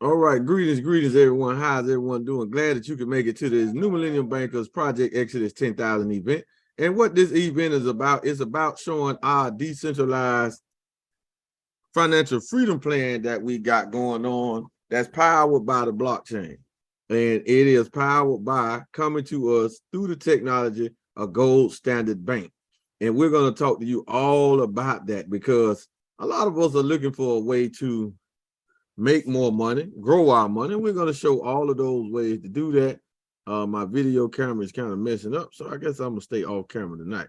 All right, greetings, everyone. How's everyone doing? Glad that you can make it to this New Millennium Bankers Project Exodus 10,000 event. And what this event is about showing our decentralized financial freedom plan that we got going on that's powered by the blockchain. And it is powered by coming to us through the technology, a gold standard bank. And we're going to talk to you all about that because a lot of us are looking for a way to make more money, grow our money. We're going to show all of those ways to do that. My video camera is kind of messing up, so I guess I'm going to stay off camera tonight.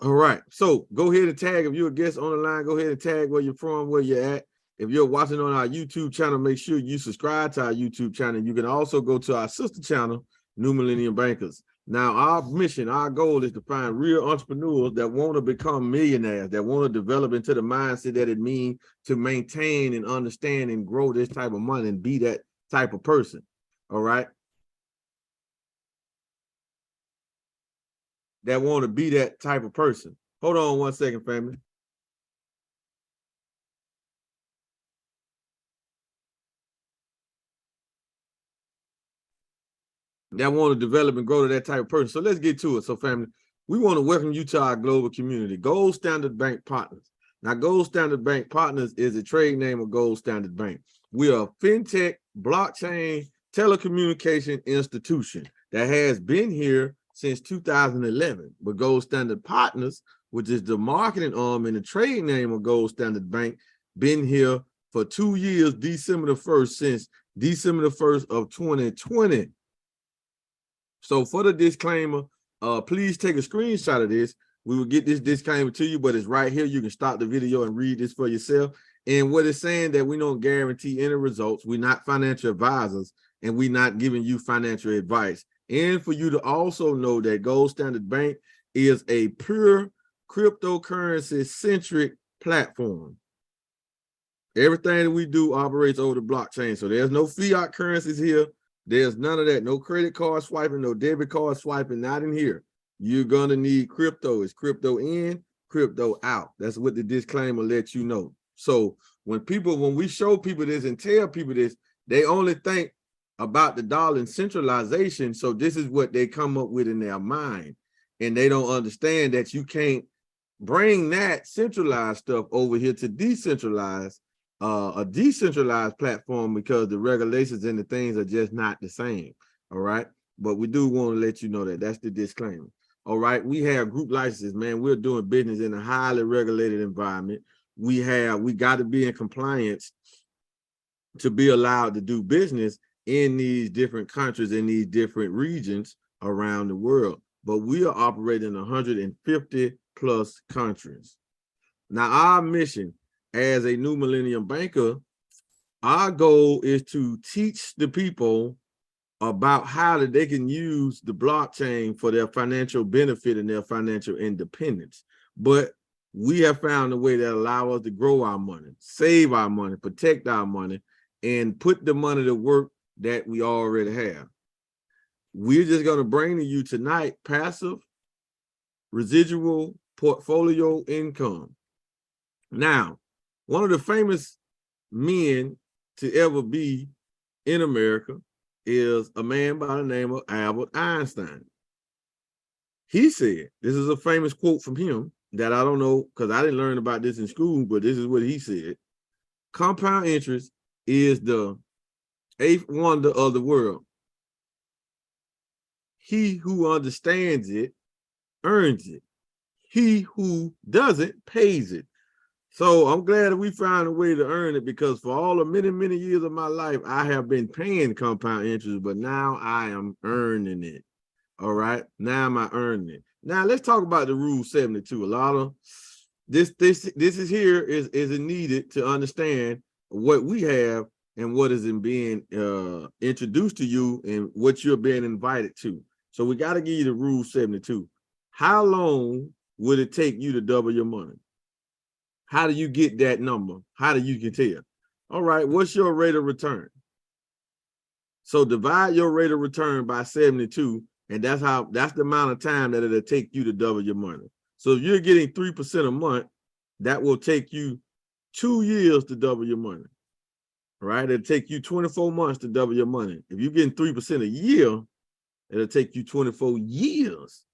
All right, so go ahead and tag. If you're a guest on the line, go ahead and tag where you're from, where you're at. If you're watching on our YouTube channel, make sure you subscribe to our YouTube channel. You can also go to our sister channel, New Millennium Bankers. Now, our mission, our goal is to find real entrepreneurs that want to become millionaires, that want to develop into the mindset that it means to maintain and understand and grow this type of money and be that type of person. All right. That want to be that type of person. Hold on one second, family. That want to develop and grow to that type of person. So let's get to it. So, family, we want to welcome you to our global community, Gold Standard Bank Partners. Now, Gold Standard Bank Partners is a trade name of Gold Standard Bank. We are a fintech, blockchain, telecommunication institution that has been here since 2011. But Gold Standard Partners, which is the marketing arm and the trade name of Gold Standard Bank, been here for 2 years, December the 1st, since December the 1st of 2020. So for the disclaimer, please take a screenshot of this. We will get this disclaimer to you, but it's right here. You can stop the video and read this for yourself. And what it's saying that we don't guarantee any results. We're not financial advisors, and we're not giving you financial advice. And for you to also know that Gold Standard Bank is a pure cryptocurrency-centric platform. Everything that we do operates over the blockchain. So there's no fiat currencies here. There's none of that. No credit card swiping, no debit card swiping, not in here. You're going to need crypto. It's crypto in, crypto out. That's what the disclaimer lets you know. So when we show people this and tell people this, they only think about the dollar and centralization. So this is what they come up with in their mind. And they don't understand that you can't bring that centralized stuff over here to decentralized. A decentralized platform because the regulations and the things are just not the same. All right. But we do want to let you know that that's the disclaimer. All right. We have group licenses, man. We're doing business in a highly regulated environment. We got to be in compliance to be allowed to do business in these different countries, in these different regions around the world. But we are operating in 150 plus countries. Now, our mission as a New Millennium Banker, our goal is to teach the people about how that they can use the blockchain for their financial benefit and their financial independence. But we have found a way that allows us to grow our money, save our money, protect our money, and put the money to work that we already have. We're just going to bring to you tonight passive residual portfolio income. Now, one of the famous men to ever be in America is a man by the name of Albert Einstein. He said, this is a famous quote from him that I don't know because I didn't learn about this in school, but this is what he said. Compound interest is the eighth wonder of the world. He who understands it earns it. He who doesn't pays it. So I'm glad that we found a way to earn it because for all the many, many years of my life, I have been paying compound interest, but now I am earning it. All right. Now I'm earning it. Now let's talk about the Rule 72. A lot of this is here is needed to understand what we have and what is being introduced to you and what you're being invited to. So we got to give you the Rule 72. How long would it take you to double your money? How do you get that number? How do you can tell? All right, what's your rate of return? So divide your rate of return by 72, and that's the amount of time that it'll take you to double your money. So if you're getting 3% a month, that will take you 2 years to double your money. right? It'll take you 24 months to double your money. If you're getting 3% a year, it'll take you 24 years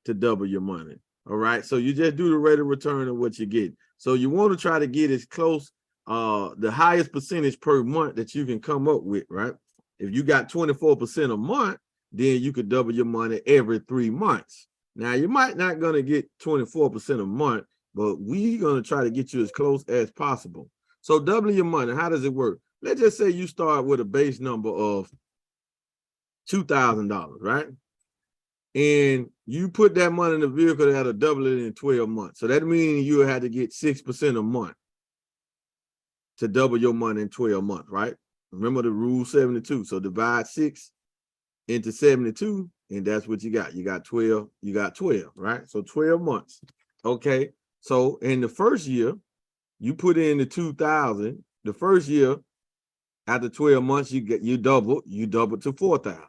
to double your money. All right. So you just do the rate of return of what you get. So you want to try to get as close, the highest percentage per month that you can come up with, right? If you got 24% a month, then you could double your money every 3 months. Now you might not gonna get 24% a month, but we're gonna try to get you as close as possible. So doubling your money, how does it work? Let's just say you start with a base number of $2,000, right? And you put that money in the vehicle that'll double it in 12 months. So that means you had to get 6% a month to double your money in 12 months, right? Remember the rule 72. So divide 6 into 72, and that's what you got. You got 12, right? So 12 months. Okay. So in the first year, you put in the 2,000. The first year, after 12 months, you double to 4,000.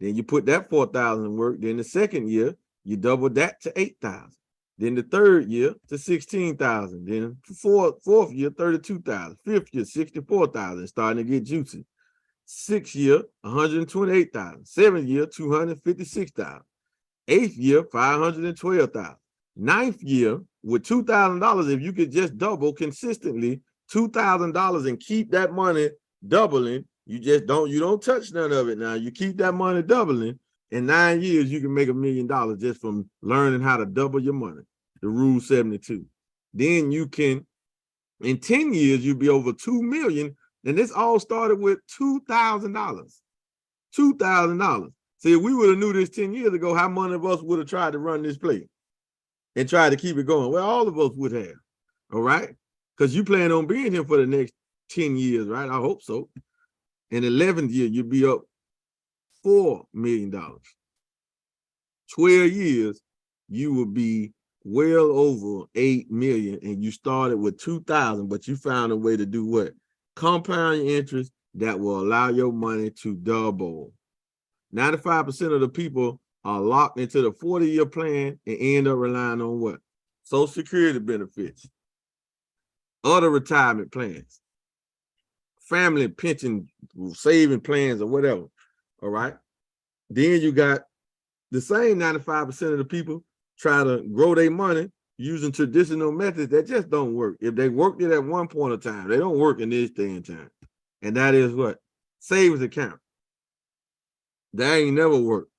Then you put that 4,000 in work. Then the second year, you double that to 8,000. Then the third year to 16,000. Then fourth year, 32,000. Fifth year, 64,000. Starting to get juicy. Sixth year, 128,000. Seventh year, 256,000. Eighth year, 512,000. Ninth year, with $2,000, if you could just double consistently $2,000 and keep that money doubling, you don't touch none of it now. You keep that money doubling. In 9 years, you can make $1 million just from learning how to double your money. The rule 72. Then you can, in 10 years, you'll be over 2 million. And this all started with $2,000. $2,000. See, if we would have knew this 10 years ago, how many of us would have tried to run this play and tried to keep it going? Well, all of us would have. All right? Because you plan on being here for the next 10 years, right? I hope so. In the 11th year, you'll be up $4 million. 12 years, you will be well over 8 million, and you started with 2,000, but you found a way to do what? Compound your interest that will allow your money to double. 95% of the people are locked into the 40-year plan and end up relying on what? Social Security benefits, other retirement plans, family pension saving plans, or whatever. All right. Then you got the same 95% of the people try to grow their money using traditional methods that just don't work. If they worked it at one point of time, they don't work in this day and time. And that is what? Savings account. That ain't never worked.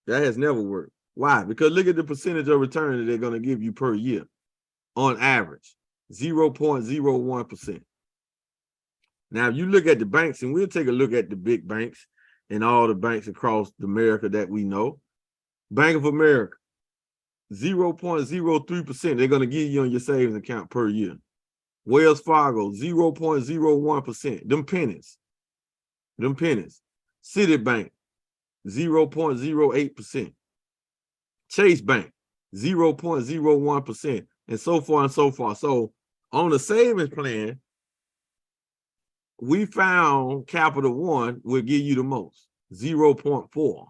That has never worked. Why? Because look at the percentage of return that they're going to give you per year on average, 0.01%. Now, if you look at the banks, and we'll take a look at the big banks and all the banks across America that we know. Bank of America, 0.03% they're going to give you on your savings account per year. Wells Fargo, 0.01%. Them pennies. Citibank, 0.08%. Chase Bank, 0.01%, and so far and so far. So on the savings plan, we found Capital One will give you the most, 0.4.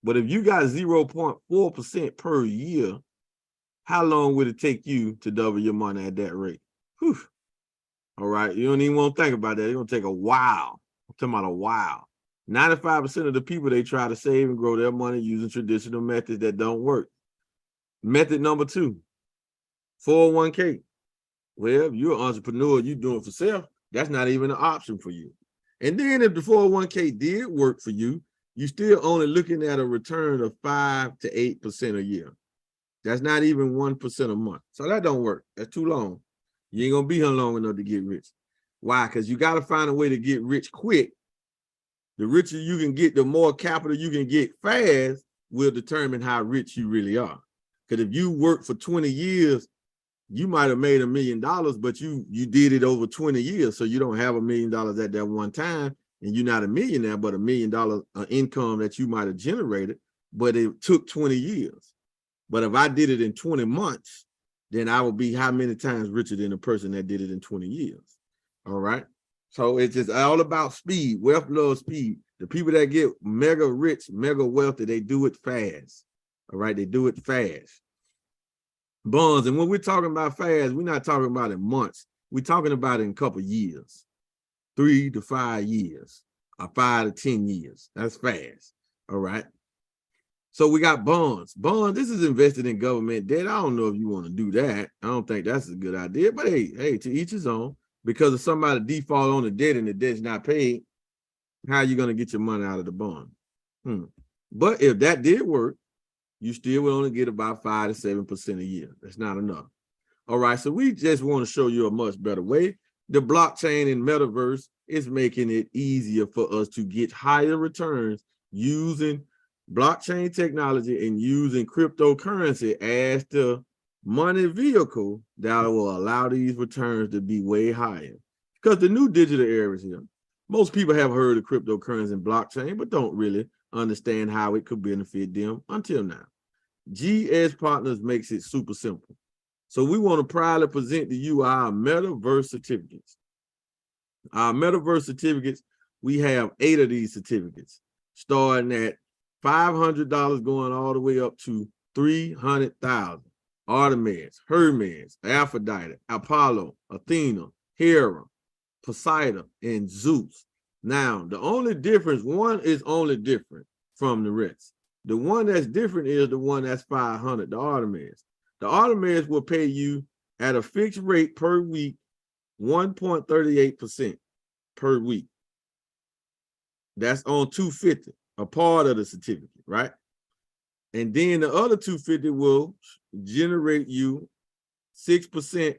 But if you got 0.4% per year, how long would it take you to double your money at that rate? Whew. All right. You don't even want to think about that. It's going to take a while. I'm talking about a while. 95% of the people, they try to save and grow their money using traditional methods that don't work. Method number 2, 401k. Well, if you're an entrepreneur, you're doing it for self. That's not even an option for you. And then if the 401k did work for you, you're still only looking at a return of 5 to 8% a year. That's not even 1% a month. So that don't work. That's too long. You ain't gonna be here long enough to get rich. Why? Because you got to find a way to get rich quick. The richer you can get, the more capital you can get fast will determine how rich you really are. Because if you work for 20 years, you might have made $1 million, but you did it over 20 years. So you don't have $1 million at that one time, and you're not a millionaire, but $1 million income that you might have generated, but it took 20 years. But if I did it in 20 months, then I would be how many times richer than the person that did it in 20 years? All right. So it's just all about speed. Wealth loves speed. The people that get mega rich, mega wealthy, they do it fast. All right. They do it fast. Bonds. And when we're talking about fast, we're not talking about in months. We're talking about in a couple of years. 3 to 5 years or 5 to 10 years. That's fast. All right. So we got bonds. Bonds, this is invested in government debt. I don't know if you want to do that. I don't think that's a good idea. But hey, to each his own. Because if somebody default on the debt and the debt's not paid, how are you going to get your money out of the bond? But if that did work, you still would only get about 5 to 7% a year. That's not enough. All right, so we just want to show you a much better way. The blockchain and metaverse is making it easier for us to get higher returns using blockchain technology and using cryptocurrency as the money vehicle that will allow these returns to be way higher. Because the new digital era is here. Most people have heard of cryptocurrency and blockchain, but don't really understand how it could benefit them until now. GS Partners makes it super simple. So we want to proudly present to you our metaverse certificates. Our metaverse certificates, we have 8 of these certificates, starting at $500 going all the way up to $300,000. Artemis, Hermes, Aphrodite, Apollo, Athena, Hera, Poseidon, and Zeus. Now, the only difference, one is only different from the rest. The one that's different is the one that's 500, the Artemis. The Artemis will pay you at a fixed rate per week, 1.38% per week. That's on 250, a part of the certificate, right? And then the other 250 will generate you 6%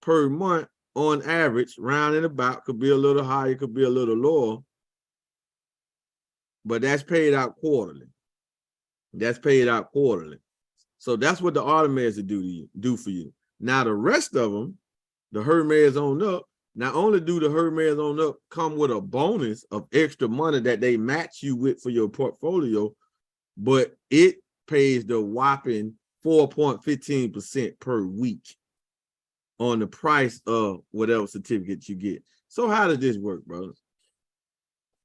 per month on average, round and about. Could be a little higher, could be a little lower, but that's paid out quarterly. That's paid out quarterly. So that's what the Artemis do for you. Now the rest of them, the Hermes on up, not only do the Hermes on up come with a bonus of extra money that they match you with for your portfolio, but it pays the whopping 4.15% per week on the price of whatever certificate you get. So how does this work, brothers?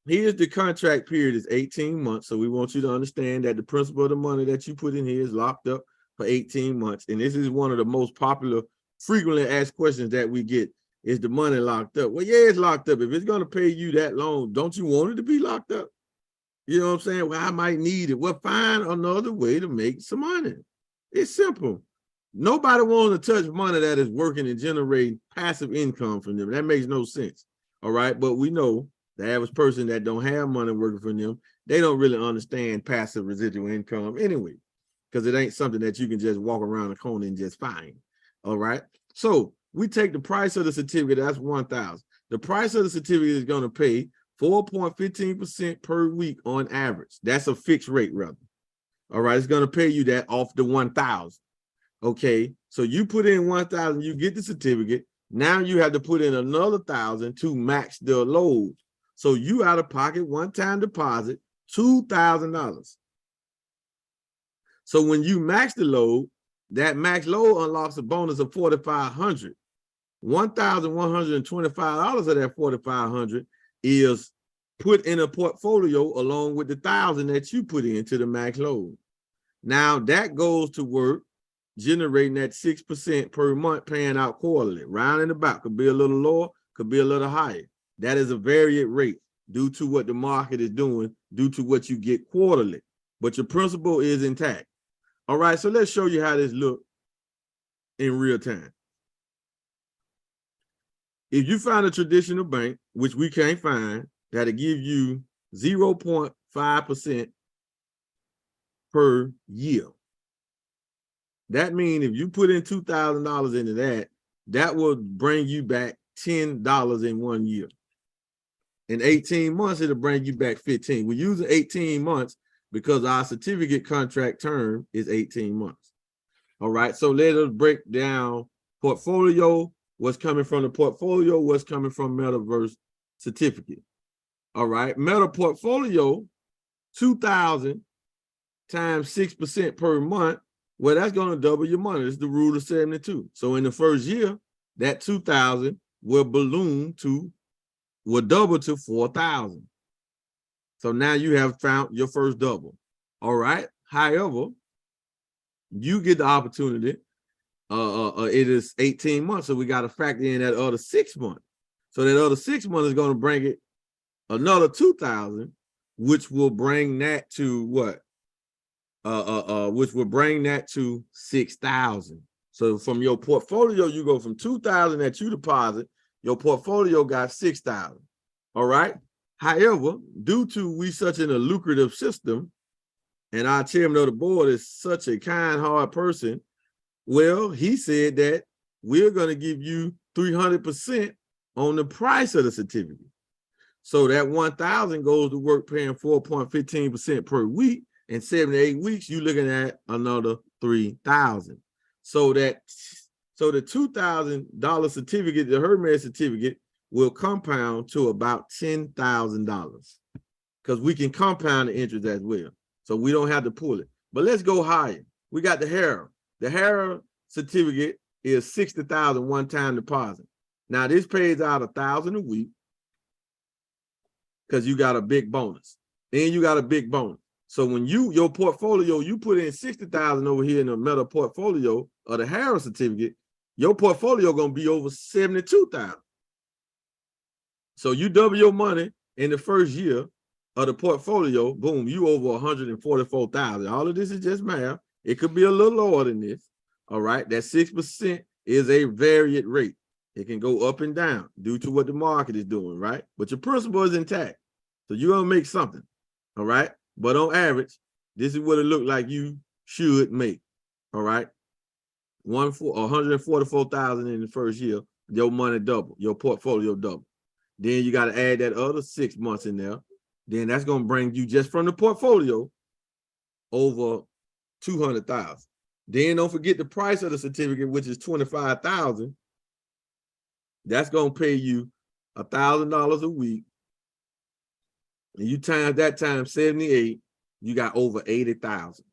Here's the contract period is 18 months. So we want you to understand that the principal of the money that you put in here is locked up for 18 months. And this is one of the most popular, frequently asked questions that we get. Is the money locked up? Well, yeah, it's locked up. If it's going to pay you that long, don't you want it to be locked up? You know what I'm saying? Well, I might need it. Well, find another way to make some money. It's simple. Nobody wants to touch money that is working and generating passive income from them. That makes no sense. All right. But we know the average person that don't have money working for them, they don't really understand passive residual income anyway, because it ain't something that you can just walk around the corner and just find. All right. So we take the price of the certificate, that's $1,000. The price of the certificate is going to pay 4.15% per week on average. That's a fixed rate, rather. All right. It's going to pay you that off the 1,000. Okay. So you put in 1,000, you get the certificate. Now you have to put in another 1,000 to max the load. So you out of pocket one-time deposit, $2,000. So when you max the load, that max load unlocks a bonus of $4,500. $1,125 of that $4,500 is put in a portfolio along with the 1,000 that you put into the max load. Now that goes to work generating that 6% per month, paying out quarterly, round and about. Could be a little lower, could be a little higher. That is a varied rate due to what the market is doing, due to what you get quarterly. But your principal is intact. All right, so let's show you how this looks in real time. If you find a traditional bank, which we can't find, that'll give you 0.5% per year. That means if you put in $2,000 into that, that will bring you back $10 in 1 year. In 18 months, it'll bring you back 15. We're using 18 months because our certificate contract term is 18 months. All right, so let us break down portfolio, what's coming from the portfolio, what's coming from metaverse certificate. All right, meta portfolio, 2,000 times 6% per month. Well, that's going to double your money. It's the rule of 72. So in the first year, that 2,000 will double to 4,000. So now you have found your first double. All right. However, you get the opportunity. It is 18 months, so we got to factor in that other 6 months. So that other 6 months is going to bring it another 2,000, which will bring that to what? Which will bring that to 6,000. So from your portfolio, you go from 2,000 that you deposit, your portfolio got 6,000. All right. However, due to we such in a lucrative system, and our chairman of the board is such a kind, hard person, well, he said that we're going to give you 300% on the price of the certificate. So that 1,000 goes to work paying 4.15% per week. In 7 to 8 weeks, you're looking at another 3,000. So the $2,000 certificate, the Hermes certificate, will compound to about $10,000 because we can compound the interest as well. So we don't have to pull it. But let's go higher. We got the Harrow. The Harrow certificate is 60,000 one-time deposit. Now this pays out 1,000 a week because you got a big bonus. And you got a big bonus. So when your portfolio, you put in 60,000 over here in the Meta portfolio of the Harrow certificate, your portfolio gonna be over 72,000. So you double your money in the first year of the portfolio, boom, you over 144,000. All of this is just math. It could be a little lower than this. All right, that 6% is a varied rate. It can go up and down due to what the market is doing, right? But your principal is intact. So you're gonna make something, all right? But on average, this is what it looked like you should make, all right? 144,000 in the first year, your money double, your portfolio double. Then you got to add that other 6 months in there. Then that's going to bring you just from the portfolio over 200,000. Then don't forget the price of the certificate, which is 25,000. That's going to pay you $1,000 a week. And you times that times 78, you got over 80,000.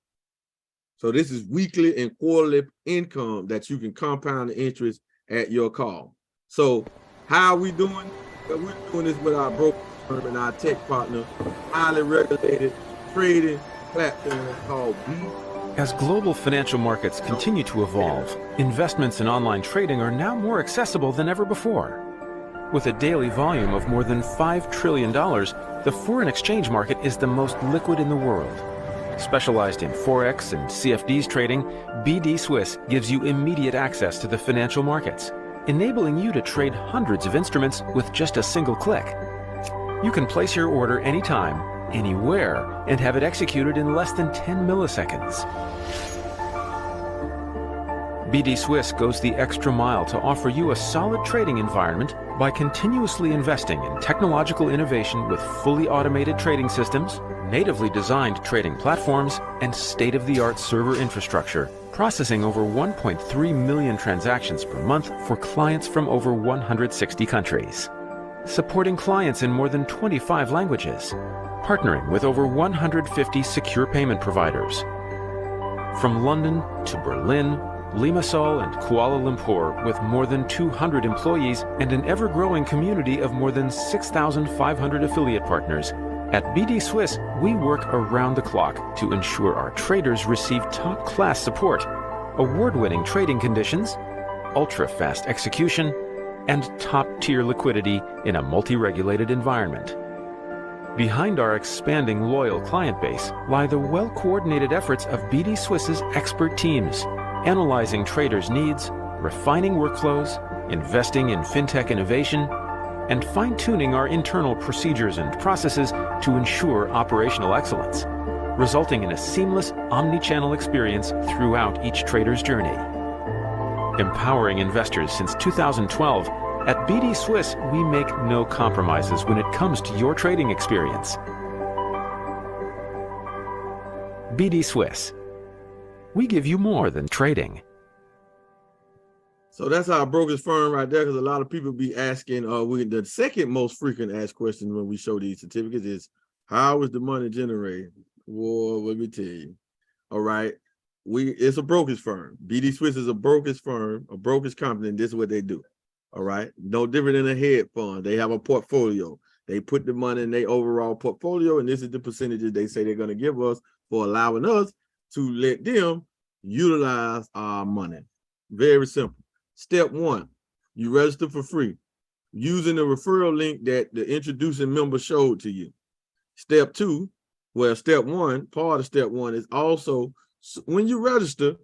So this is weekly and quarterly income that you can compound the interest at your call. So how are we doing? We're doing this with our broker firm and our tech partner, highly regulated trading platform called B. As global financial markets continue to evolve, investments in online trading are now more accessible than ever before. With a daily volume of more than $5 trillion, the foreign exchange market is the most liquid in the world. Specialized in Forex and CFDs trading, BD Swiss gives you immediate access to the financial markets, enabling you to trade hundreds of instruments with just a single click. You can place your order anytime, anywhere, and have it executed in less than 10 milliseconds. BD Swiss goes the extra mile to offer you a solid trading environment by continuously investing in technological innovation with fully automated trading systems, natively designed trading platforms, and state-of-the-art server infrastructure, processing over 1.3 million transactions per month for clients from over 160 countries. Supporting clients in more than 25 languages, partnering with over 150 secure payment providers. From London to Berlin, Limassol and Kuala Lumpur, with more than 200 employees and an ever-growing community of more than 6,500 affiliate partners, at BD Swiss, we work around the clock to ensure our traders receive top-class support, award-winning trading conditions, ultra-fast execution, and top-tier liquidity in a multi-regulated environment. Behind our expanding loyal client base lie the well-coordinated efforts of BD Swiss's expert teams, analyzing traders' needs, refining workflows, investing in fintech innovation, and fine-tuning our internal procedures and processes to ensure operational excellence, resulting in a seamless omni-channel experience throughout each trader's journey. Empowering investors since 2012, at BD Swiss, we make no compromises when it comes to your trading experience. BD Swiss. We give you more than trading. So that's our brokerage firm right there, because a lot of people be asking, the second most frequent asked question when we show these certificates is, how is the money generated? Well, let me tell you. All right. It's a brokerage firm. BD Swiss is a brokerage firm, a brokerage company, and this is what they do. All right. No different than a hedge fund. They have a portfolio. They put the money in their overall portfolio, and this is the percentages they say they're going to give us for allowing us to let them utilize our money. Very simple. Step one, you register for free. using the referral link that the introducing member showed to you. Step 2, well, step 1, part of step 1 is also when you register,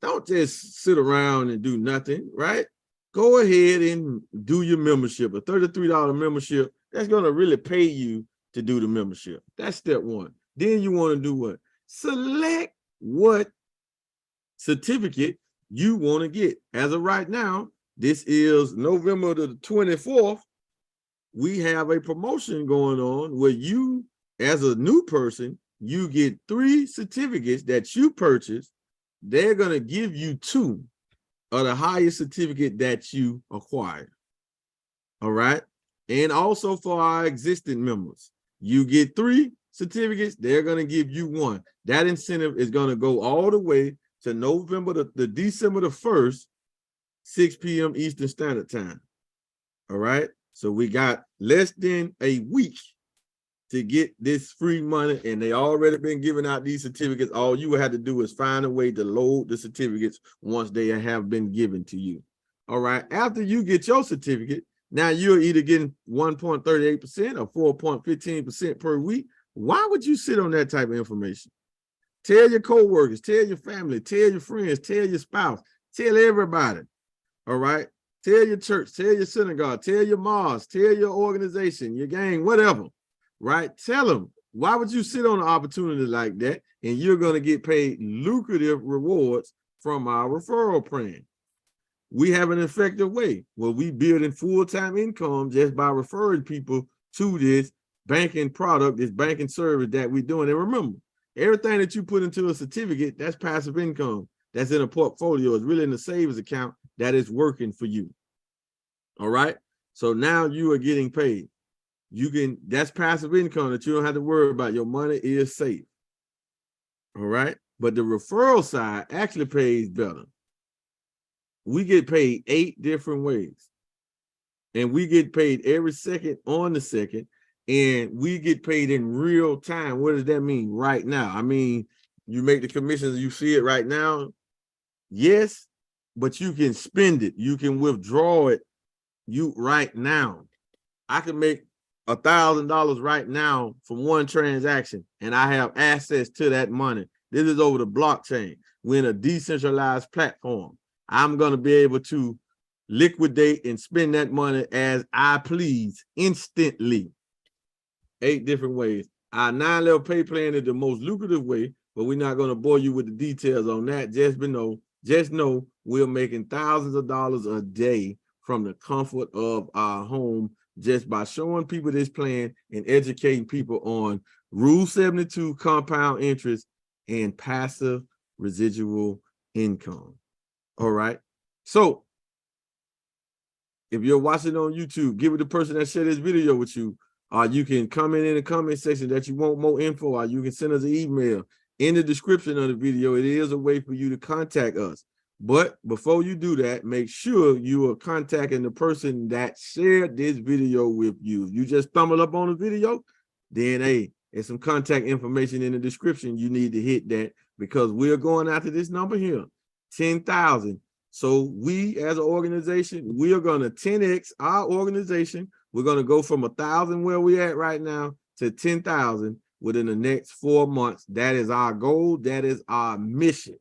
don't just sit around and do nothing, right? Go ahead and do your membership, a $33 membership. That's going to really pay you to do the membership. That's step 1. Then you want to do what? Select what certificate you want to get. As of right now, this is November the 24th. We have a promotion going on where you, as a new person, you get 3 certificates that you purchase. They're going to give you 2 of the highest certificate that you acquire. All right. And also for our existing members, you get 3 certificates. They're going to give you 1. That incentive is going to go all the way to November, the December the 1st, 6 p.m. Eastern Standard Time. All right. So we got less than a week to get this free money, and they already been giving out these certificates. All you have to do is find a way to load the certificates once they have been given to you. All right. After you get your certificate, now you're either getting 1.38% or 4.15% per week. Why would you sit on that type of information? Tell your coworkers, tell your family, tell your friends, tell your spouse, tell everybody. All right. Tell your church, tell your synagogue, tell your mosque, tell your organization, your gang, whatever. Right? Tell them. Why would you sit on an opportunity like that? And you're going to get paid lucrative rewards from our referral plan. We have an effective way where we build in full-time income just by referring people to this banking product, this banking service that we're doing. And remember, everything that you put into a certificate, that's passive income. That's in a portfolio. It's really in the savings account that is working for you. All right. So now you are getting paid. That's passive income that you don't have to worry about. Your money is safe. All right. But the referral side actually pays better. We get paid 8 different ways. And we get paid every second on the second. And we get paid in real time. What does that mean? Right now. I mean, you make the commissions, you see it right now. Yes, but you can spend it. You can withdraw it right now. I can make $1,000 right now from one transaction, and I have access to that money. This is over the blockchain. We're in a decentralized platform. I'm going to be able to liquidate and spend that money as I please instantly. 8 different ways. Our 9-level pay plan is the most lucrative way, but we're not going to bore you with the details on that. Just know we're making thousands of dollars a day from the comfort of our home just by showing people this plan and educating people on Rule 72, compound interest, and passive residual income. All right. So if you're watching on YouTube, give it the person that shared this video with you. You can comment in the comment section that you want more info, or you can send us an email in the description of the video. It is a way for you to contact us. But before you do that, make sure you are contacting the person that shared this video with you. If you just stumbled up on the video, then hey, there's some contact information in the description. You need to hit that because we're going after this number here, 10,000. So we as an organization, we are going to 10x our organization. We're going to go from 1,000 where we're at right now to 10,000 within the next 4 months. That is our goal. That is our mission.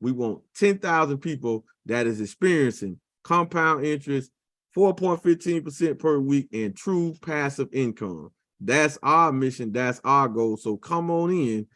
We want 10,000 people that is experiencing compound interest, 4.15% per week, and true passive income. That's our mission. That's our goal. So come on in